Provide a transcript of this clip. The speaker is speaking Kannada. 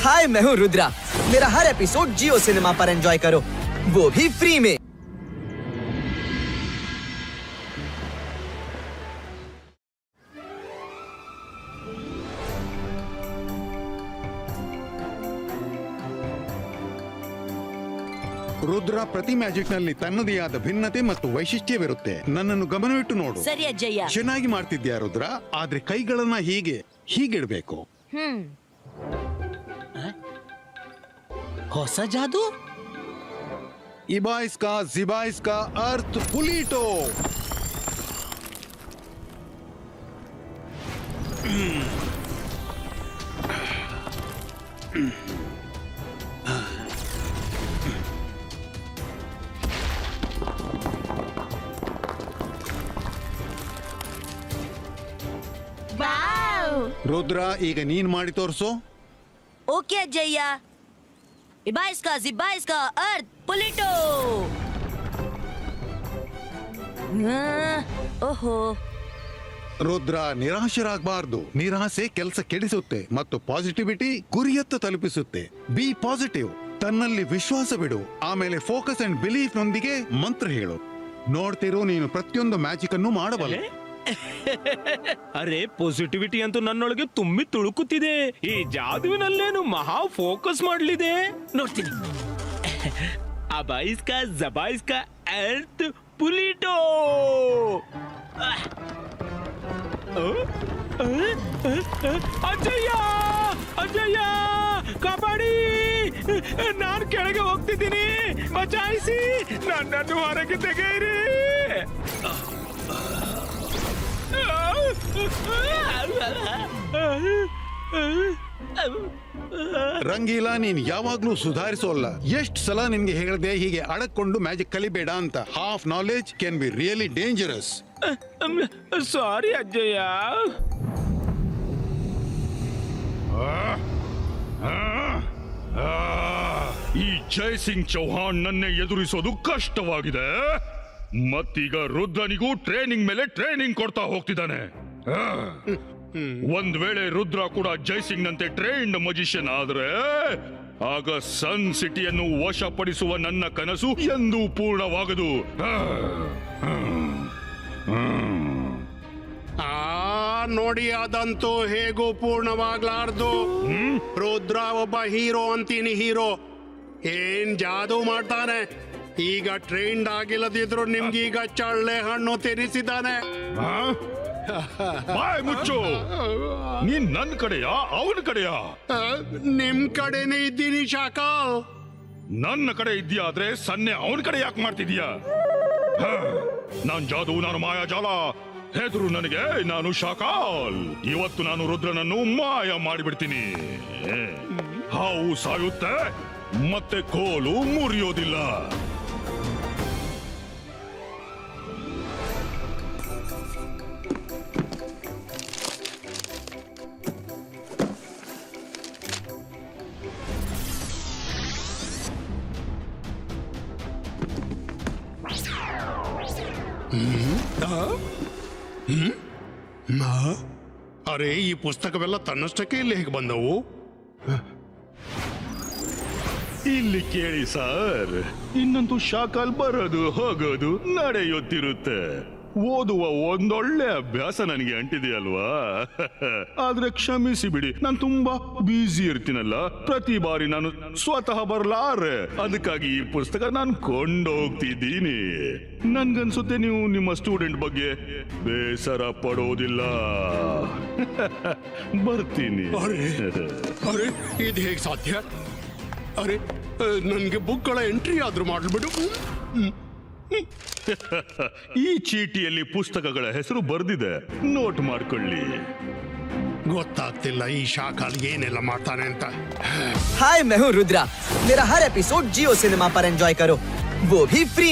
हाय, मैं हूँ रुद्रा। मेरा हर एपिसोड जियो सिनेमा पर एंजॉय करो, वो भी फ्री में। ರುದ್ರ ಪ್ರತಿ ಮ್ಯಾಜಿಕ್ ನಲ್ಲಿ ತನ್ನದೇ ಆದ ಭಿನ್ನತೆ ಮತ್ತು ವೈಶಿಷ್ಟ್ಯವಿರುತ್ತೆ. ನನ್ನನ್ನು ಗಮನವಿಟ್ಟು ನೋಡು. ಸರಿ ಅಜ್ಜಯ್ಯ. ಚೆನ್ನಾಗಿ ಮಾಡ್ತಿದ್ಯಾ ರುದ್ರ, ಆದ್ರೆ ಕೈಗಳನ್ನ ಹೀಗಿಡ್ಬೇಕು. ಹೊಸ ಜಾದು. ಇಬಾಯಿಸ್ಕಾ ಜಿಬಾಯಿಸ್ಕಾ ಅರ್ತ್ ಪುಲೀಟೋ. ರುದ್ರ, ಈಗ ನೀನ್ ಮಾಡಿ ತೋರ್ಸು. ಓಕೆ ಅಜ್ಜಯ್ಯ. ಇಬಾಯಿಸ್ಕಾ ಜಿಬಾಯಿಸ್ಕಾ ಅರ್ತ್ ಪುಲಿಟೋ. ಓಹೋ. ರುದ್ರ, ನಿರಾಶರಾಗಬಾರ್ದು. ನಿರಾಸೆ ಕೆಲಸ ಕೆಡಿಸುತ್ತೆ ಮತ್ತು ಪಾಸಿಟಿವಿಟಿ ಗುರಿಯತ್ತ ತಲುಪಿಸುತ್ತೆ. Be positive. ತನ್ನಲ್ಲಿ ವಿಶ್ವಾಸ ಬಿಡು. ಆಮೇಲೆ ಫೋಕಸ್ ಅಂಡ್ ಬಿಲೀಫ್ ನೊಂದಿಗೆ ಮಂತ್ರ ಹೇಳು. ನೋಡ್ತಿರು, ನೀನು ಪ್ರತಿಯೊಂದು ಮ್ಯಾಜಿಕ್ ಅನ್ನು ಮಾಡಬಲ್ಲೆ. ಅರೆ, ಪಾಸಿಟಿವಿಟಿ ಅಂತೂ ನನ್ನೊಳಗೆ ತುಂಬಿ ತುಳುಕುತ್ತಿದೆ. ಈ ಜಾದುವಿನಲ್ಲೇನು ಮಹಾ ಫೋಕಸ್ ಮಾಡಲಿದೆ. ನೋಡ್ತೀನಿ. ಅಬಾಯಿಸ್ಕಾ ಜಬಾಯಿಸ್ಕಾ ಅರ್ತ್ ಪುಲಿಟೋ. ಅಜ್ಜಯ್ಯ, ಅಜ್ಜಯ್ಯ, ಕಾಪಾಡಿ! ನಾನು ಕೆಳಗೆ ಹೋಗ್ತಿದ್ದೀನಿ, ಬಚಾಯಿಸಿ! ನನ್ನನ್ನು ಹೊರಗೆ ತೆಗೆಯಿರಿ! ರಂಗೀಲಾ, ನೀನ್ ಯಾವಾಗ್ಲೂ ಸುಧಾರಿಸೋಲ್ಲ. ಎಷ್ಟ್ ಸಲ ನಿನ್ಗೆ ಹೇಳಿದೆ ಹೀಗೆ ಅಡಕೊಂಡು ಮ್ಯಾಜಿಕ್ ಕಲಿಬೇಡ ಅಂತ. Half knowledge can be really dangerous. Sorry ಅಜ್ಜಯ್ಯ. ಈ ಜಯಸಿಂಗ್ ಚೌಹಾಣ್ ನನ್ನೇ ಎದುರಿಸೋದು ಕಷ್ಟವಾಗಿದೆ. ಮತ್ತೀಗ ರುದ್ರನಿಗೂ ಟ್ರೈನಿಂಗ್ ಮೇಲೆ ಟ್ರೈನಿಂಗ್ ಕೊಡ್ತಾ ಹೋಗ್ತಿದ್ದಾನೆ. ಒಂದ್ ವೇಳೆ ರುದ್ರ ಕೂಡ ಜೈಸಿಂಗ್ ನಂತೆ ಟ್ರೈನ್ಡ್ ಮಜಿಷಿಯನ್ ಆದ್ರೆ ಆಗ ಸನ್ ಸಿಟಿಯನ್ನು ವಶಪಡಿಸುವ ನನ್ನ ಕನಸು ಎಂದೂ ಪೂರ್ಣವಾಗದು. ನೋಡಿ, ಅದಂತೂ ಹೇಗೂ ಪೂರ್ಣವಾಗ್ಲಾರ್ದು. ರುದ್ರ ಒಬ್ಬ ಹೀರೋ ಅಂತೀನಿ. ಹೀರೋ ಏನ್ ಜಾದೂ ಮಾಡ್ತಾನೆ. ಈಗ ಟ್ರೈನ್ಡ್ ಆಗಿಲ್ಲದಿದ್ರು ನಿಮ್ಗೀಗ ಚಳ್ಳೆ ಹಣ್ಣು ತಿನ್ನಿಸಿದ್ದಾನೆ. ಬಾಯ್ ಮುಚ್ಚು. ನೀನ್ ನನ್ ಕಡೆಯಾ ಅವನ ಕಡೆಯಾ? ನಿಮ್ ಕಡೆನೇ ಇದ್ದೀನಿ ಶಾಕಾಲ್. ನನ್ನ ಕಡೆ ಇದ್ಯಾ ಆದ್ರೆ ಸನ್ನೆ ಅವನ ಕಡೆ ಯಾಕೆ ಮಾಡ್ತಿದ್ಯಾ? ನಾನ್ ಜಾದು, ನಾನು ಮಾಯಾಜಾಲ. ಹೆದ್ರು ನನಗೆ, ನಾನು ಶಾಕಾಲ್. ಇವತ್ತು ನಾನು ರುದ್ರನನ್ನು ಮಾಯ ಮಾಡಿಬಿಡ್ತೀನಿ. ಹಾವು ಸಾಯುತ್ತೆ, ಮತ್ತೆ ಕೋಲು ಮುರಿಯೋದಿಲ್ಲ. ಅರೆ, ಈ ಪುಸ್ತಕವೆಲ್ಲ ತನ್ನಷ್ಟಕ್ಕೆ ಇಲ್ಲಿ ಹೇಗೆ ಬಂದವು? ಇಲ್ಲಿ ಕೇಳಿ ಸರ್, ಇನ್ನಂತೂ ಶಾಕಾಲ್ ಬರೋದು ಹೋಗೋದು ನಡೆಯುತ್ತಿರುತ್ತೆ. ಓದುವ ಒಂದೊಳ್ಳೆ ಅಭ್ಯಾಸ ನನಗೆ ಅಂಟಿದೆಯಲ್ವಾ? ಆದ್ರೆ ಕ್ಷಮಿಸಿ ಬಿಡಿ, ನಾನು ತುಂಬಾ ಬ್ಯುಸಿ ಇರ್ತೀನಲ್ಲ. ಪ್ರತಿ ಬಾರಿ ನಾನು ಸ್ವತಃ ಬರಲಾರೆ. ಅದಕ್ಕಾಗಿ ಈ ಪುಸ್ತಕ ನಾನು ಕೊಂಡೋಗ್ತಿದ್ದೀನಿ. ನನ್ಗನ್ಸುತ್ತೆ ನೀವು ನಿಮ್ಮ ಸ್ಟೂಡೆಂಟ್ ಬಗ್ಗೆ ಬೇಸರ ಪಡೋದಿಲ್ಲ. ಬರ್ತೀನಿ. ಅರೆ, ಇದು ಹೇಗೆ ಸಾಧ್ಯ? ಅರೆ, ನನ್ಗೆ ಬುಕ್ಗಳ ಎಂಟ್ರಿ ಆದ್ರೂ ಮಾಡ್ಬಿಡು. ಈ ಚೀಟಿಯಲ್ಲಿ ಪುಸ್ತಕಗಳ ಹೆಸರು ಬರ್ದಿದೆ, ನೋಟ್ ಮಾಡ್ಕೊಳ್ಳಿ. ಗೊತ್ತಾಗ್ತಿಲ್ಲ ಈ ಶಾಕಾಲ್ ಏನೆಲ್ಲ ಮಾಡ್ತಾನೆ ಅಂತ. हाय, मैं हूँ रुद्रा। मेरा हर एपिसोड जियो सिनेमा पर एंजॉय करो, वो भी फ्री